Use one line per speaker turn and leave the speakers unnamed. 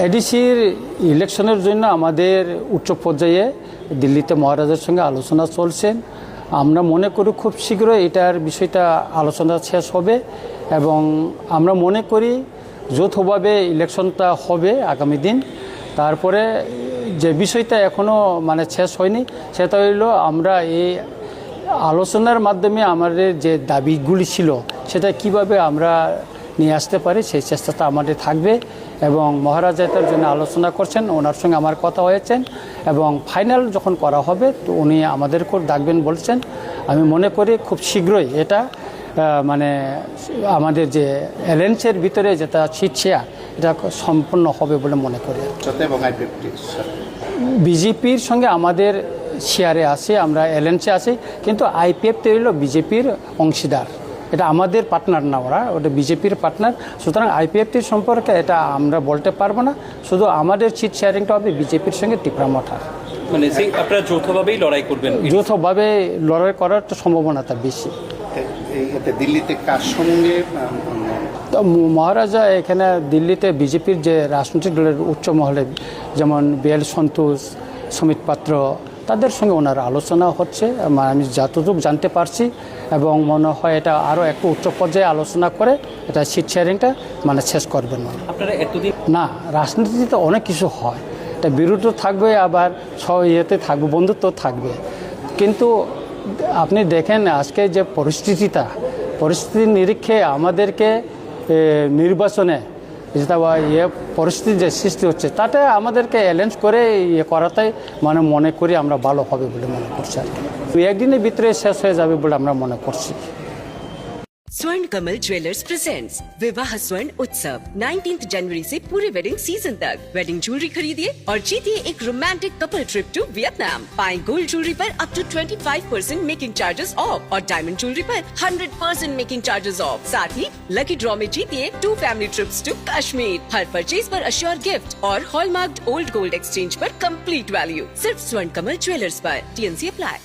এডিসির ইলেকশনের জন্য আমাদের উচ্চ পর্যায়ে দিল্লিতে মহারাজের সঙ্গে আলোচনা চলছেন। আমরা মনে করি খুব শীঘ্রই এটার বিষয়টা আলোচনা শেষ হবে এবং আমরা মনে করি যৌথভাবে ইলেকশনটা হবে আগামী দিন। তারপরে যে বিষয়টা এখনও শেষ হয়নি সেটা হইল আমরা এই আলোচনার মাধ্যমে আমাদের যে দাবিগুলি ছিল সেটা কিভাবে আমরা নিয়ে আসতে পারি সেই চেষ্টাটা আমাদের থাকবে এবং মহারাজ এটার জন্য আলোচনা করছেন, ওনার সঙ্গে আমার কথা হয়েছেন এবং ফাইনাল যখন করা হবে তো উনি আমাদেরকেও ডাকবেন বলছেন। আমি মনে করি খুব শীঘ্রই এটা আমাদের যে অ্যালায়েন্সের ভিতরে যেটা সিট শেয়ার এটা সম্পূর্ণ হবে বলে মনে করি। বিজেপির সঙ্গে আমাদের শেয়ারে আছে, আমরা অ্যালায়েন্সে আছি, কিন্তু আইপিএফ হইল বিজেপির অংশীদার, এটা আমাদের পার্টনার না, ওটা বিজেপির পার্টনার। সুতরাং আইপিএফটির সম্পর্কে এটা আমরা বলতে পারবো না, শুধু আমাদের সিট শেয়ারিংটা হবে বিজেপির সঙ্গে টিপরামঠার।
আপনারা যৌথভাবেই লড়াই করবেন?
যৌথভাবে লড়াই করার তো সম্ভাবনাটা বেশি।
দিল্লিতে কার সঙ্গে
মহারাজা এখানে দিল্লিতে বিজেপির যে রাজনৈতিক দলের উচ্চ মহলে যেমন বিএল সন্তোষ, সুমিত পাত্র, তাদের সঙ্গে ওনার আলোচনা হচ্ছে আমি যতটুকু জানতে পারছি এবং মনে হয় এটা আরও একটু উচ্চ পর্যায়ে আলোচনা করে এটা সিট শেয়ারিংটা শেষ করবেন।
আপনারা এতদিন
না, রাজনীতিতে অনেক কিছু হয়, এটা বিরোধ থাকবে আবার ইয়েতে থাকবে, বন্ধুত্ব থাকবে, কিন্তু আপনি দেখেন আজকে যে পরিস্থিতির নিরীক্ষে আমাদেরকে নির্বাচনে যেটা পরিস্থিতি যে সৃষ্টি হচ্ছে তাতে আমাদেরকে অ্যালায়েন্স করে করাটাই মনে করি আমরা ভালো হবে বলে মনে করছি। আর কি একদিনের ভিতরে শেষ হয়ে যাবে বলে আমরা মনে করছি।
स्वर्ण कमल ज्वेलर्स प्रेजेंट्स विवाह स्वर्ण उत्सव 19 जनवरी से पूरे वेडिंग सीजन तक। वेडिंग ज्वेलरी खरीदिए और जीतिए एक romantic couple trip to Vietnam. पाएं गोल्ड ज्वेलरी पर up to 25% making charges off और डायमंड ज्वेलरी पर 100% मेकिंग चार्जेस ऑफ। साथ ही लकी ड्रॉ में जीतिए 2 फैमिली ट्रिप्स टू कश्मीर। हर परचेज पर अश्योर गिफ्ट और हॉलमार्क्ड ओल्ड गोल्ड एक्सचेंज पर कंप्लीट वैल्यू सिर्फ स्वर्ण कमल ज्वेलर्स पर। TNC apply.